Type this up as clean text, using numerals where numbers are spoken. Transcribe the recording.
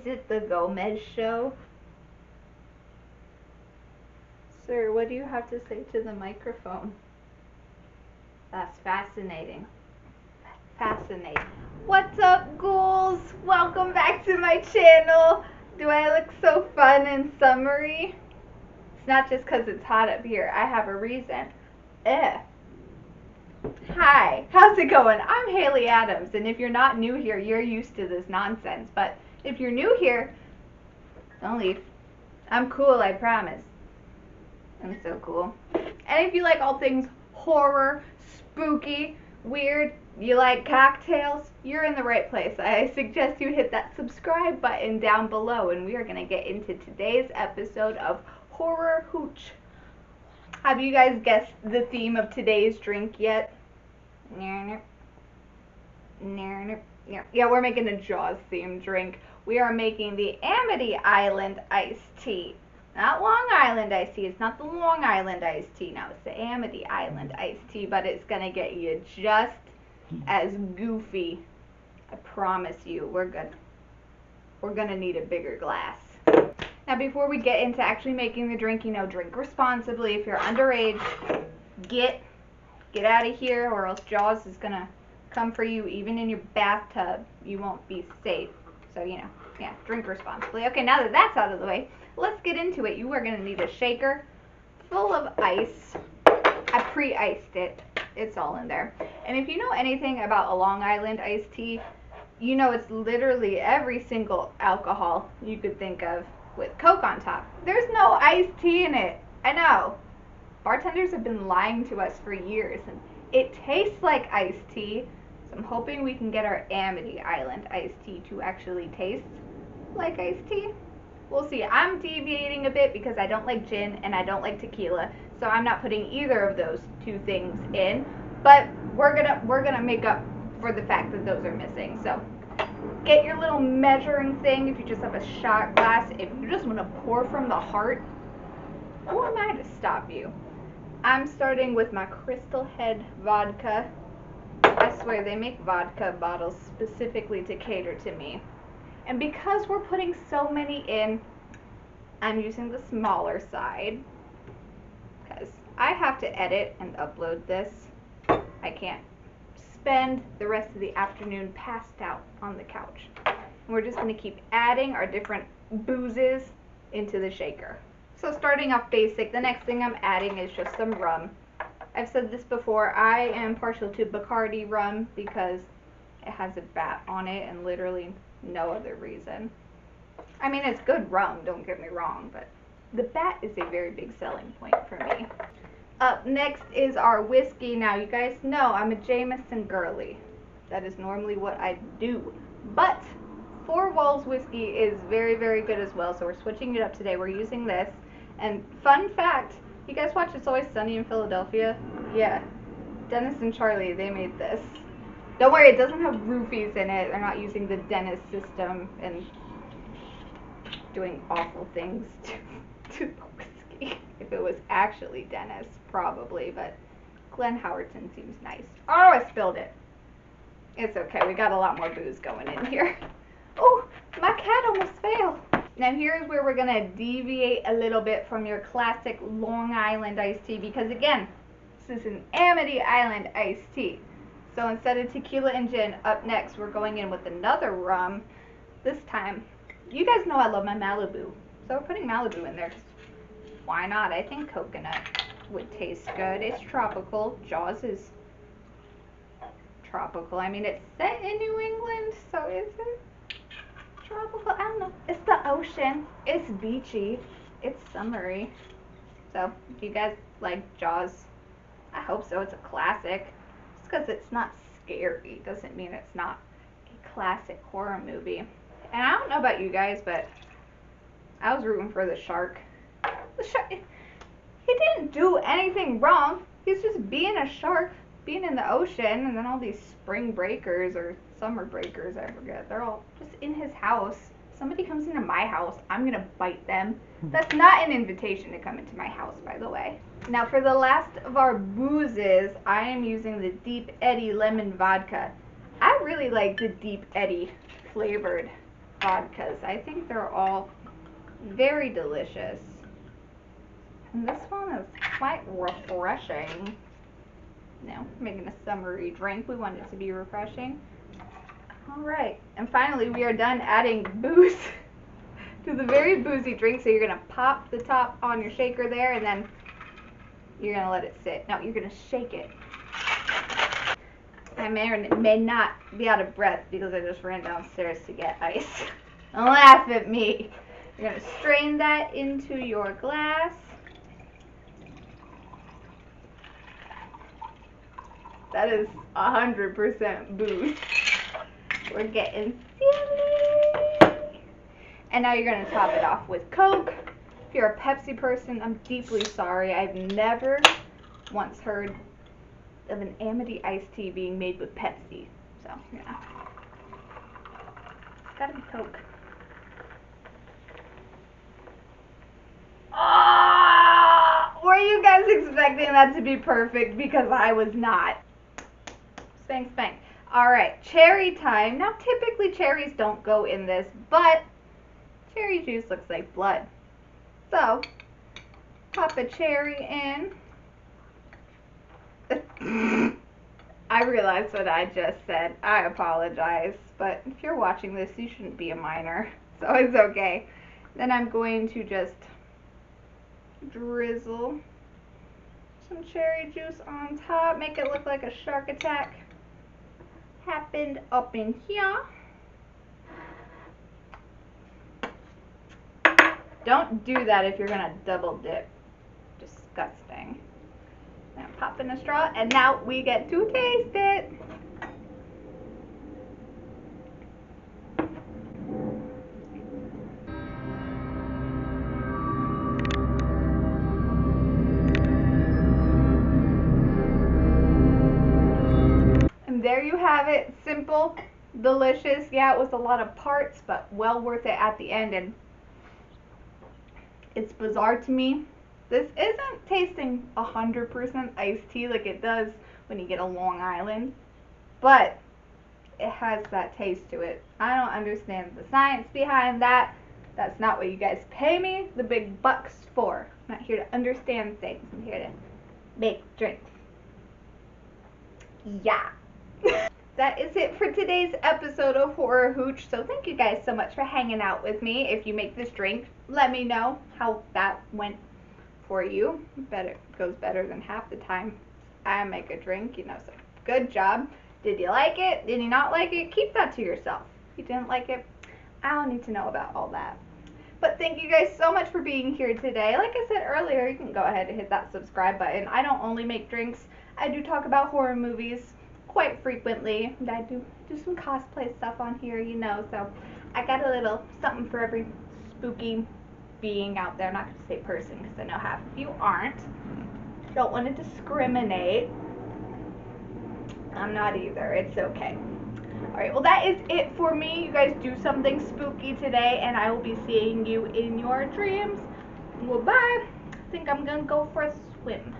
Is it the Gomez show? Sir, what do you have to say to the microphone? That's fascinating. Fascinating. What's up, ghouls? Welcome back to my channel. Do I look so fun and summery? It's not just because it's hot up here. I have a reason. Hi, how's it going? I'm Haley Adams, and if you're not new here, you're used to this nonsense. But if you're new here, don't leave. I'm cool, I promise. I'm so cool. And if you like all things horror, spooky, weird, you like cocktails, you're in the right place. I suggest you hit that subscribe button down below, and we are going to get into today's episode of Horror Hooch. Have you guys guessed the theme of today's drink yet? Yeah, we're making a Jaws themed drink. We are making the Amity Island iced tea. Not Long Island iced tea. It's not the Long Island iced tea. No, it's the Amity Island iced tea, but it's going to get you just as goofy. I promise you. We're good. We're going to need a bigger glass. Now, before we get into actually making the drink, drink responsibly. If you're underage, get out of here, or else Jaws is going to come for you. Even in your bathtub, you won't be safe. So, yeah, drink responsibly. Okay, now that that's out of the way, let's get into it. You are going to need a shaker full of ice. I pre-iced it. It's all in there. And if you know anything about a Long Island iced tea, you know it's literally every single alcohol you could think of with Coke on top. There's no iced tea in it. I know. Bartenders have been lying to us for years, and it tastes like iced tea. So I'm hoping we can get our Amity Island iced tea to actually taste like iced tea. We'll see. I'm deviating a bit because I don't like gin and I don't like tequila, so I'm not putting either of those two things in. But we're gonna make up for the fact that those are missing. So get your little measuring thing if you just have a shot glass. If you just want to pour from the heart, who am I to stop you? I'm starting with my Crystal Head vodka. I swear they make vodka bottles specifically to cater to me. And because we're putting so many in, I'm using the smaller side because I have to edit and upload this. I can't spend the rest of the afternoon passed out on the couch. And we're just going to keep adding our different boozes into the shaker. So starting off basic, the next thing I'm adding is just some rum. I've said this before, I am partial to Bacardi rum because it has a bat on it and literally no other reason. I mean, it's good rum, don't get me wrong, but the bat is a very big selling point for me. Up next is our whiskey. Now, you guys know I'm a Jameson girly. That is normally what I do. But Four Walls whiskey is very, very good as well, so we're switching it up today. We're using this. And fun fact, you guys watch It's Always Sunny in Philadelphia? Yeah. Dennis and Charlie, they made this. Don't worry, it doesn't have roofies in it. They're not using the Dennis system and doing awful things to the whiskey. If it was actually Dennis, probably, but Glenn Howerton seems nice. Oh, I spilled it. It's okay, we got a lot more booze going in here. Oh, my cat almost fell. Now here's where we're going to deviate a little bit from your classic Long Island iced tea because, again, this is an Amity Island iced tea. So instead of tequila and gin, up next we're going in with another rum. This time, you guys know I love my Malibu. So we're putting Malibu in there. Why not? I think coconut would taste good. It's tropical. Jaws is tropical. I mean, it's set in New England, so is it tropical? I don't know. It's the ocean. It's beachy. It's summery. So, if you guys like Jaws, I hope so. It's a classic. Just because it's not scary doesn't mean it's not a classic horror movie. And I don't know about you guys, but I was rooting for the shark. The shark, he didn't do anything wrong. He's just being a shark, being in the ocean, and then all these spring breakers or summer breakers, I forget, they're all just in his house. Somebody comes into my house, I'm gonna bite them. That's not an invitation to come into my house, by the way. Now for the last of our boozes, I am using the Deep Eddy lemon vodka. I really like the Deep Eddy flavored vodkas. I think they're all very delicious. And this one is quite refreshing. Making a summery drink. We want it to be refreshing. Alright, and finally we are done adding booze to the very boozy drink. So you're going to pop the top on your shaker there, and then you're going to let it sit. No, you're going to shake it. I may or may not be out of breath because I just ran downstairs to get ice. Don't laugh at me. You're going to strain that into your glass. That is 100% booze. We're getting silly. And now you're going to top it off with Coke. If you're a Pepsi person, I'm deeply sorry. I've never once heard of an Amity iced tea being made with Pepsi. So, yeah. It's gotta be Coke. Oh, were you guys expecting that to be perfect? Because I was not. Spank, spank. Alright, cherry time. Now, typically cherries don't go in this, but cherry juice looks like blood. So, pop a cherry in. I realized what I just said. I apologize, but if you're watching this, you shouldn't be a minor, so it's okay. Then I'm going to just drizzle some cherry juice on top, make it look like a shark attack happened up in here. Don't do that if you're gonna double dip. Disgusting. Now pop in a straw, and now we get to taste it. And there you have it. Simple, delicious. Yeah, it was a lot of parts, but well worth it at the end. And it's bizarre to me. This isn't tasting 100% iced tea like it does when you get a Long Island, but it has that taste to it. I don't understand the science behind that. That's not what you guys pay me the big bucks for. I'm not here to understand things. I'm here to make drinks. Yeah. That is it for today's episode of Horror Hooch. So thank you guys so much for hanging out with me. If you make this drink, let me know how that went for you. It goes better than half the time I make a drink, so good job. Did you like it? Did you not like it? Keep that to yourself. If you didn't like it, I don't need to know about all that. But thank you guys so much for being here today. Like I said earlier, you can go ahead and hit that subscribe button. I don't only make drinks. I do talk about horror movies quite frequently. And I do some cosplay stuff on here, so I got a little something for every spooky being out there. I'm not going to say person because I know half of you aren't. Don't want to discriminate. I'm not either. It's okay. Alright, well that is it for me. You guys do something spooky today, and I will be seeing you in your dreams. Well, bye. I think I'm going to go for a swim.